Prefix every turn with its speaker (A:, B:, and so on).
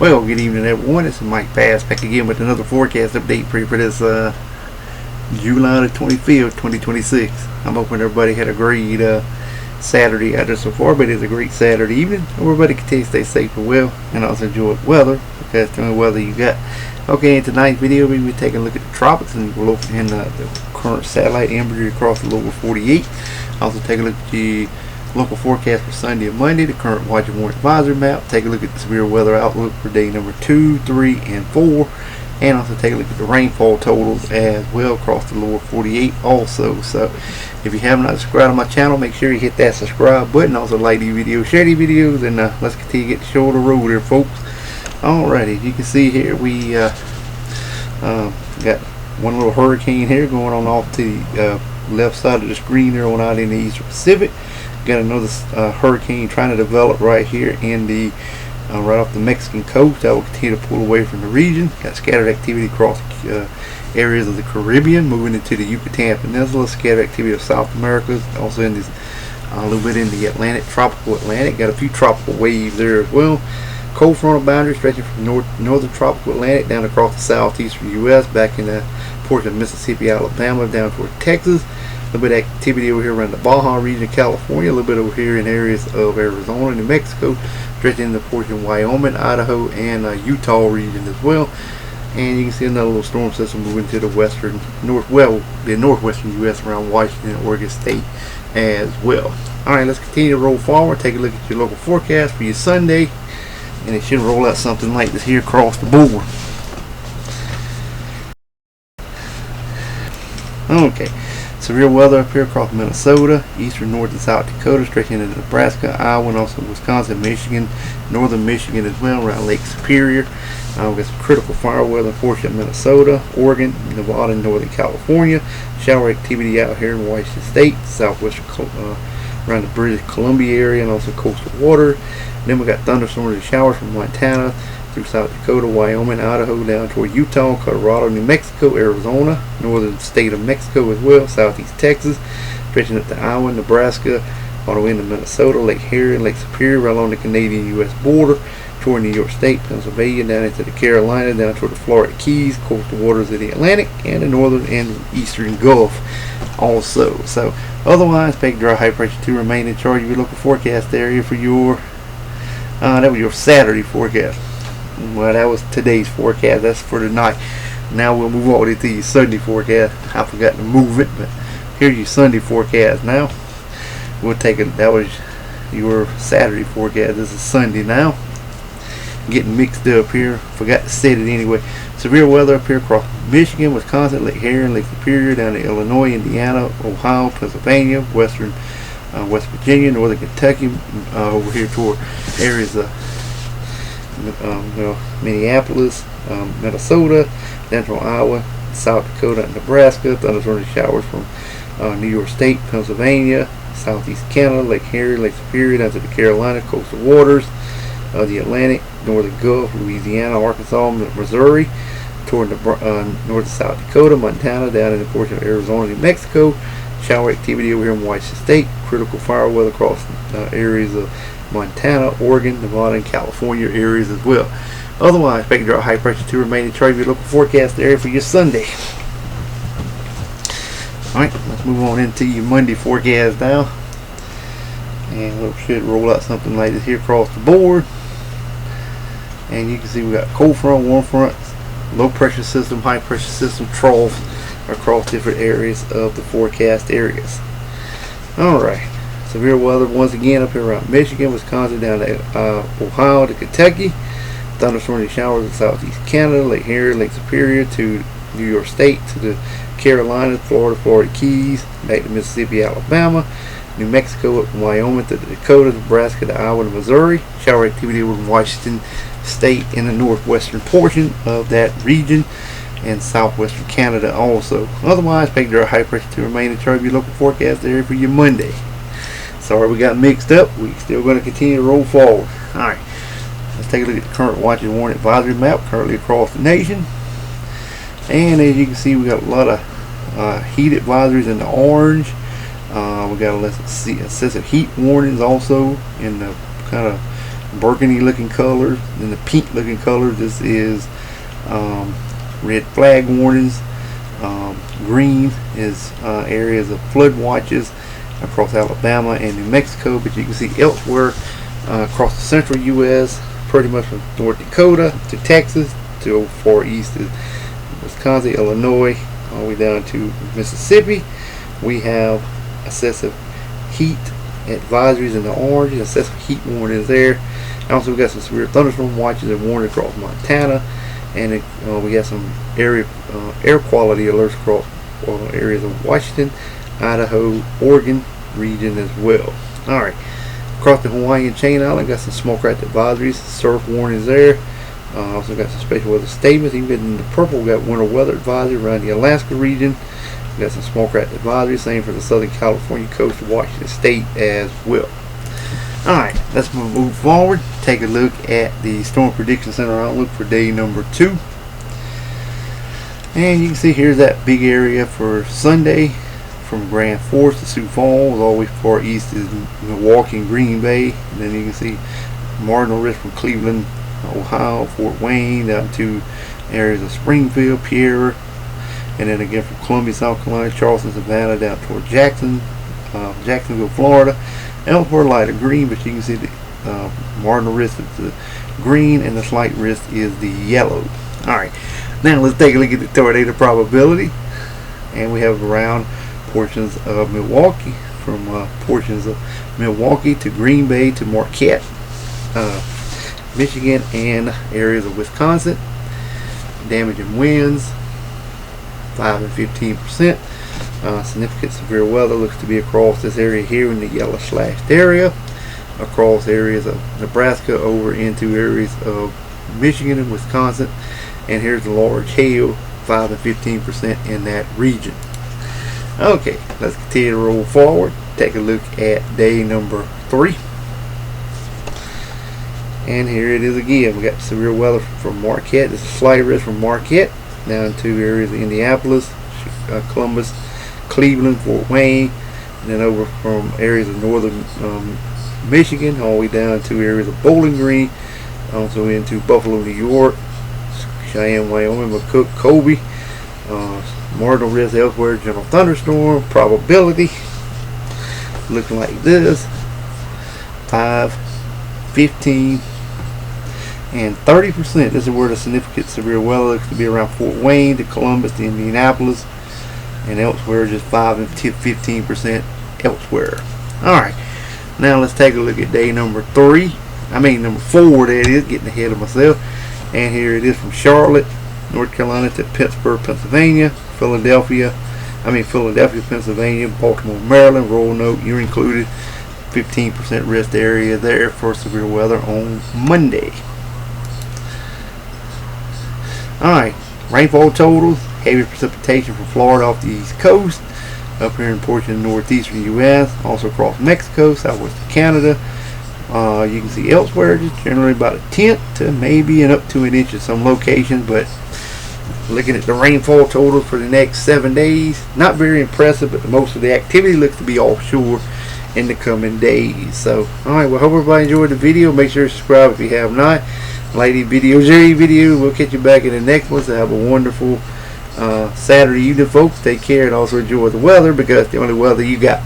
A: Well, good evening everyone, it's Mike Bass back again with another forecast update for this July the 25th, 2026. I'm hoping everybody had a great Saturday out there so far, but it's a great Saturday evening. Everybody continue to stay safe and well, and also enjoy the weather, because the weather you got. Okay, in tonight's video, we'll be taking a look at the tropics and we'll look in the current satellite imagery across the lower 48. Also take a look at the local forecast for Sunday and Monday, the current watch and warning advisory map, take a look at the severe weather outlook for day number 2, 3, and 4, and also take a look at the rainfall totals as well across the lower 48 also. So if you have not subscribed to my channel, make sure you hit that subscribe button, also like these videos, share these videos, and let's continue to get the show on the road here, folks. Alrighty, as you can see here, we got one little hurricane here going on off to the left side of the screen there on out in the Eastern Pacific. Got another hurricane trying to develop right here in the right off the Mexican coast that will continue to pull away from the region. Got scattered activity across areas of the Caribbean, moving into the Yucatan Peninsula, scattered activity of South America, also in this a little bit in the Atlantic, tropical Atlantic. Got a few tropical waves there as well. Cold frontal boundary stretching from northern tropical Atlantic down across the southeastern U.S. back in the portion of Mississippi, Alabama, down toward Texas. A little bit of activity over here around the Baja region of California, a little bit over here in areas of Arizona, New Mexico, stretching in the portion of Wyoming, Idaho, and Utah region as well. And you can see another little storm system moving to the northwestern U.S. around Washington and Oregon State as well. All right, let's continue to roll forward. Take a look at your local forecast for your Sunday, and it should roll out something like this here across the board. Okay. Severe weather up here across Minnesota, eastern North and South Dakota, stretching into Nebraska, Iowa, and also Wisconsin, Michigan, northern Michigan as well, around Lake Superior. We've got some critical fire weather in portion of Minnesota, Oregon, Nevada, and Northern California. Shower activity out here in Washington State, southwestern around the British Columbia area, and also coastal water. Then we got thunderstorms and showers from Montana through South Dakota, Wyoming, Idaho, down toward Utah, Colorado, New Mexico, Arizona, northern state of Mexico as well, southeast Texas, stretching up to Iowa, Nebraska, all the way into Minnesota, Lake Erie, Lake Superior, right along the Canadian-U.S. border, toward New York State, Pennsylvania, down into the Carolina, down toward the Florida Keys, coastal waters of the Atlantic, and the northern and eastern Gulf also. So otherwise, expect dry high pressure to remain in charge of your local forecast area for your that was your Saturday forecast. Well, that was today's forecast. That's for tonight. Now we'll move on into your Sunday forecast. I forgot to move it, but here's your Sunday forecast. Now we'll take it. That was your Saturday forecast. This is Sunday now. Getting mixed up here. Forgot to set it anyway. Severe weather up here across Michigan, Wisconsin, Lake Erie, Lake Superior, down to Illinois, Indiana, Ohio, Pennsylvania, western West Virginia, northern Kentucky, over here toward areas of Minneapolis, Minnesota, central Iowa, South Dakota, and Nebraska. Thunderstorms and showers from New York State, Pennsylvania, southeast Canada, Lake Erie, Lake Superior, down to the Carolina, coastal waters of the Atlantic, northern Gulf, Louisiana, Arkansas, Missouri, toward north and South Dakota, Montana, down in the portion of Arizona, New Mexico. Shower activity over here in Washington State. Critical fire weather across areas of Montana, Oregon, Nevada, and California areas as well. Otherwise, expect dry high pressure to remain in charge of your local forecast area for your Sunday. Alright, let's move on into your Monday forecast now. And we should roll out something like this here across the board. And you can see we got cold front, warm front, low pressure system, high pressure system, troughs across different areas of the forecast areas. Alright. Severe weather once again up here around Michigan, Wisconsin, down to Ohio to Kentucky. Thunderstorms and showers in southeast Canada, Lake Erie, Lake Superior to New York State to the Carolinas, Florida, Florida Keys, back to Mississippi, Alabama, New Mexico, Wyoming to the Dakotas, Nebraska to Iowa and Missouri. Shower activity over Washington State in the northwestern portion of that region, and southwestern Canada also. Otherwise, expect dry high pressure to remain in charge of your local forecast area for your Monday. Sorry we got mixed up. We're still going to continue to roll forward. Alright, let's take a look at the current watch and warning advisory map currently across the nation. And as you can see, we got a lot of heat advisories in the orange. We got a list of excessive heat warnings also in the kind of burgundy looking colors and the pink looking colors. This is red flag warnings. Green is areas of flood watches across Alabama and New Mexico, but you can see elsewhere across the central U.S., pretty much from North Dakota to Texas to far east to Wisconsin, Illinois, all the way down to Mississippi. We have excessive heat advisories in the orange, excessive heat warnings there. And also we got some severe thunderstorm watches and warnings across Montana, and we got some air quality alerts across areas of Washington, Idaho, Oregon region as well. Alright, across the Hawaiian chain island, got some small craft advisories, surf warnings there. Also got some special weather statements. Even in the purple, we got winter weather advisory around the Alaska region. We got some small craft advisory, same for the Southern California coast of Washington State as well. Alright, let's move forward. Take a look at the Storm Prediction Center outlook for day number 2. And you can see here's that big area for Sunday from Grand Forks to Sioux Falls, all the way far east is Milwaukee and Green Bay. And then you can see marginal risk from Cleveland, Ohio, Fort Wayne, down to areas of Springfield, Pierre, and then again from Columbia, South Carolina, Charleston, Savannah, down toward Jacksonville, Florida. Elsewhere lighter green, but you can see the marginal risk is the green and the slight risk is the yellow. Alright, now let's take a look at the tornado probability. And we have around portions of Milwaukee, from portions of Milwaukee to Green Bay to Marquette, Michigan, and areas of Wisconsin. Damaging winds 5 and 15%. Significant severe weather looks to be across this area here in the yellow slashed area, across areas of Nebraska over into areas of Michigan and Wisconsin, and here's the large hail 5 and 15% in that region. Okay, let's continue to roll forward. Take a look at day number 3. And here it is again. We got severe weather from Marquette. There's a slight risk from Marquette down to areas of Indianapolis, Columbus, Cleveland, Fort Wayne, and then over from areas of northern Michigan all the way down to areas of Bowling Green, also into Buffalo, New York, Cheyenne, Wyoming, McCook, Colby. Marginal risk elsewhere, general thunderstorm probability looking like this: 5, 15, and 30%. This is where the significant severe weather looks to be around Fort Wayne to Columbus to Indianapolis, and elsewhere just 5 and 15% elsewhere. Alright, now let's take a look at day number 4, that is, getting ahead of myself. And here it is from Charlotte, North Carolina to Pittsburgh, Pennsylvania, Philadelphia, Pennsylvania, Baltimore, Maryland. Roll note, you're included. 15% risk area there for severe weather on Monday. Alright, rainfall totals: heavy precipitation from Florida off the east coast, up here in portion of the northeastern U.S., also across Mexico, southwestern Canada. You can see elsewhere just generally about 1/10 to maybe and up to an inch in some locations, but looking at the rainfall total for the next 7 days, not very impressive, but most of the activity looks to be offshore in the coming days. So, alright, well, hope everybody enjoyed the video. Make sure to subscribe if you have not. Like these videos, share these videos. We'll catch you back in the next one. So have a wonderful Saturday evening, folks. Take care and also enjoy the weather, because it's the only weather you got.